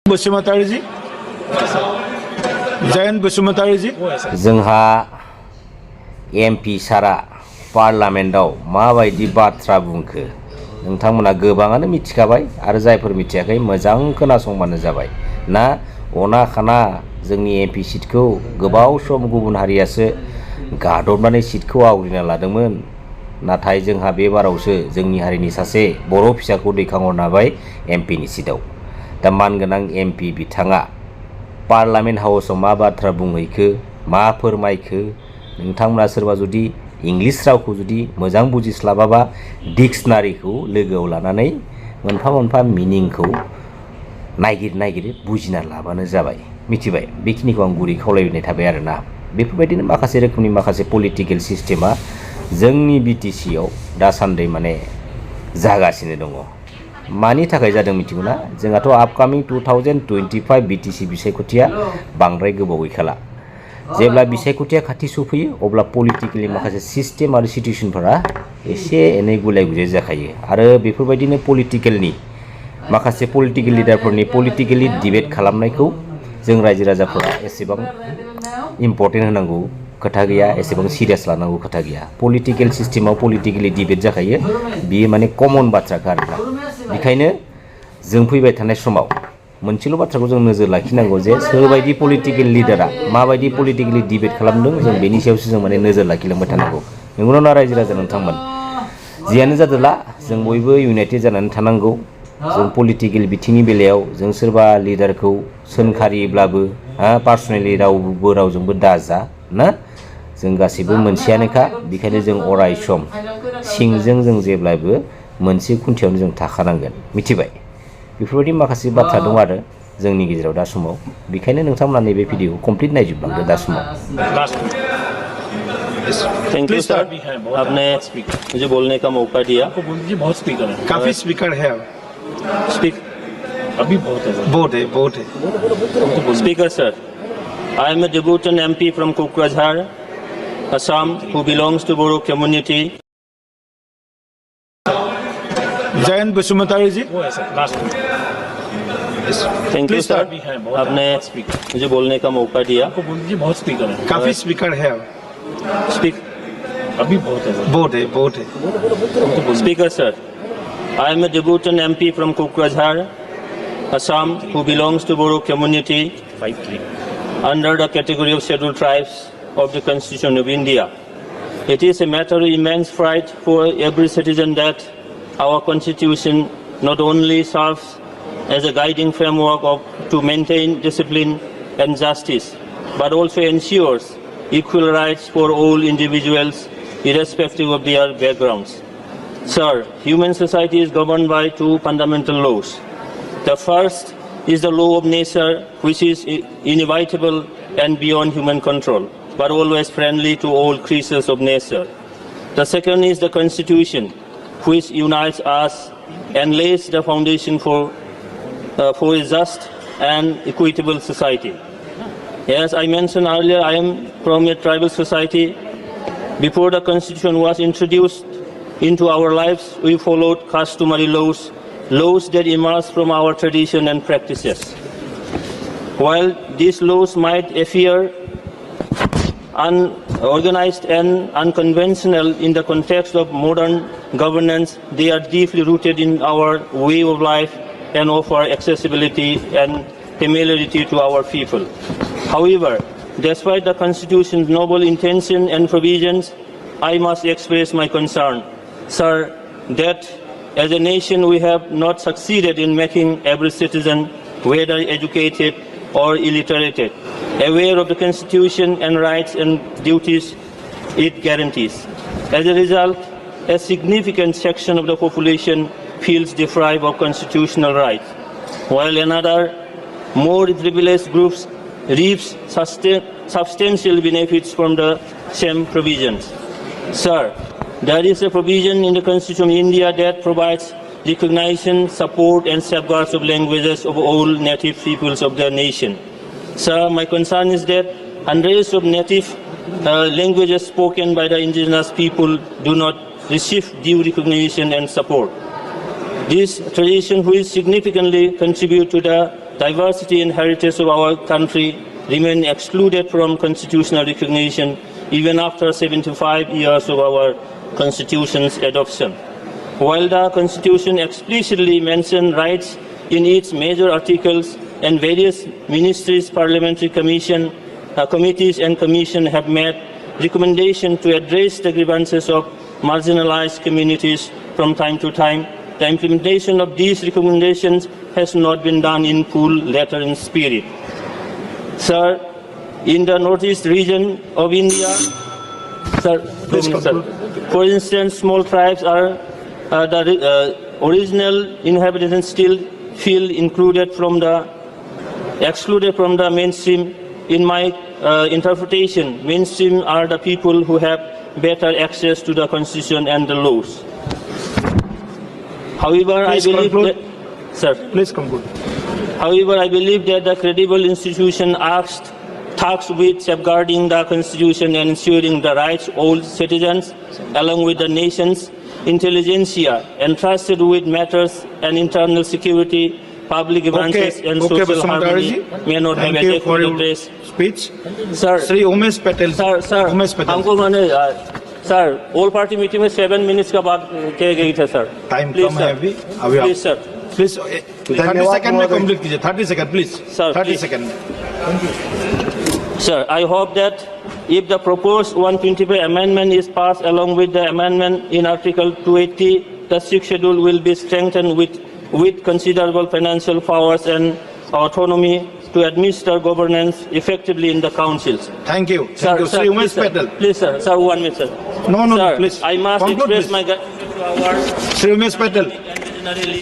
बसुमतारी जी, जयंत बसुमतारी जी, जोंहा एमपि सारा पार्लामेन्टआव माबायदि बाथ्रा बुंखो नोंथांमोना गोबाङानो मिथिखाबाय आरो जायफोर मिथियाखै मोजां खोनासंबानो जाबाय ना अना खाना जोंनि एमपि सिटखौ गोबाव सम गुबुन हारियासो गादबनानै सिटखौ आवग्रिना लादोंमोन नाथाय जोंहा बे बारावसो जोंनि हारिनि सासे बर' फिसाखौ दैखांहरनो हाबाय एमपिनि सिटआव दा मानगोनां एमपि बिथाङा पार्लामेन्ट हाउसआव मा बाथ्रा बुंहैखो मा फोरमायखो नोंथांमोना सोरबा जुदि इंलिश रावखौ जुदि मोजां बुजिस्लाबाबा डिक्सनारिखौ लोगोआव लानानै मोनफा मोनफा मिनिंखौ नागिर बुजिना लाबानो जाबाय मिथिबाय बेखिनिखौ आं गुरै खावलायनाय थाबाय आरोना बेफोरबायदिनो माखासे रोखोमनि माखासे पलिटिकेल सिस्टेमा जोंनि बिटिसिआव दासान्दि माने जागासिनो दङ मानि थाखाय जादों मिथिगौना जोंहाथ' आपकामिं 2025 बिटिसि बिसायख'थिया बांद्राय गोबाव गैखाला जेब्ला बिसायख'थिया खाथि सफैयो अब्ला पलिटिकेलि माखासे सिस्टेम आरो सिटुएशनफोरा एसे एनै गुलाय गुजाय जाखायो आरो बेफोरबायदिनो पलिटिकेलनि माखासे पलिटिकेल लिडारफोरनि पलिटिकेलि डिबेट खालामनायखौ जों रायजो राजाफोरा एसेबां इम्पर्टेन्ट होनांगौ खोथा गैया एसेबां सिरियास लानांगौ खोथा गैया पलिटिकेल सिस्टेमाव पलिटिकेलि डिबेट जाखायो बियो माने कमन बाथ्राखा आरोना बेखायनो जों फैबाय थानाय समाव मोनसेल' बाथ्राखौ जों नोजोर लाखिनांगौ जे सोरबायदि पलिटिकेल लिडारा माबायदि पलिटिकेलि डिबेट खालामदों जों बेनि सायावसो जों माने नोजोर लाखिलांबाय थानांगौ नंगौना रायजो राजा नोंथांमोन जियानो जादोला जों बयबो इउनाइटेड जानानै थानांगौ जों पलिटिकेल बिथिंनि बेलायाव जों सोरबा लिडारखौ सोंखारियोब्लाबो पार्सनेलि रावजोंबो दाजा ना जों गासैबो मोनसेयानोखा बेखायनो जों अराय सम सिंजों जों जेब्लाबो मोनसे खुन्थियावनो जों थाखानांगोन मिथिबाय बेफोरबायदि माखासे बाथ्रा दं आरो जोंनि गेजेराव दा समाव बेखायनो नोंथांमोना नैबे भिडिअखौ कमप्लिट नायजोबलांदो दा समाव थैंक यू सर आपने मुझे बोलने का मौका दिया बहुत स्पीकर है काफी स्पीकर है अभी बहुत है speaker sir I am a debutant MP from Kukrazhar, Assam, who belongs to Bungkhw community. Jayant Basumatary ji, thank you sir आपने मुझे बोलने का मौका दिया बहुत स्पीकर है काफी स्पीकर है अभी बहुत है speaker sir I am a debutant MP from Kukrazhar, Assam, who belongs to Bungkhw community under the category of scheduled tribes of the Constitution of India. It is a matter of immense pride for every citizen that our Constitution not only serves as a guiding framework to maintain discipline and justice, but also ensures equal rights for all individuals, irrespective of their backgrounds. Sir, human society is governed by two fundamental laws. The first is the law of nature, which is inevitable and beyond human control, but always friendly to all creatures of nature. The second is the Constitution, which unites us and lays the foundation for a just and equitable society. As I mentioned earlier, I am from a tribal society. Before the Constitution was introduced into our lives, we followed customary laws that emerged from our tradition and practices. While these laws might appear unorganized and unconventional in the context of modern governance, they are deeply rooted in our way of life and offer accessibility and familiarity to our people. However, despite the Constitution's noble intention and provisions, I must express my concern, sir, that as a nation we have not succeeded in making every citizen, whether educated or illiterate, aware of the Constitution and rights and duties it guarantees. As a result, a significant section of the population feels deprived of constitutional rights, while another, more privileged groups reaps substantial benefits from the same provisions. Sir, there is a provision in the Constitution of India that provides recognition, support and safeguards of languages of all native peoples of the nation. Sir, my concern is that hundreds of native languages spoken by the indigenous people do not receive due recognition and support. This tradition will significantly contribute to the diversity and heritage of our country remain excluded from constitutional recognition even after 75 years of our Constitution's adoption. While the Constitution explicitly mentions rights in its major articles, and various ministries, parliamentary committees and commission have made recommendations to address the grievances of marginalized communities from time to time, the implementation of these recommendations has not been done in full letter and spirit. Sir, in the northeast region of India, for instance, small tribes are the original inhabitants still feel excluded from the mainstream. In my interpretation, mainstream are the people who have better access to the constitution and the laws. However, Please conclude. However, I believe that the credible institution tasked with safeguarding the constitution and ensuring the rights of all citizens, along with the nation's intelligentsia, entrusted with matters and internal security, public grievances and social harmony, may not have adequate address. Speech. Sir, Sri Umesh Patel. Sir, Umesh Patel. हमको माने sir, all party meeting में 7 minutes का बात कह गई थे sir. Time Please, come sir. है अभी. अभी Please, sir. Please, 30 second में complete कीजिए. 30 second, please. Sir, 30 please. second. Sir, I hope that if the proposed 125 amendment is passed along with the amendment in Article 280, the sixth schedule will be strengthened with considerable financial powers and autonomy to administer governance effectively in the councils. Thank you. Sir, Thank you. Sri Umesh please, sir. Patel. Please, sir. Sir, 1 minute, sir. No, Sir, please. I must Conclude, express please. my gratitude to our Sri Umesh Patel. imaginary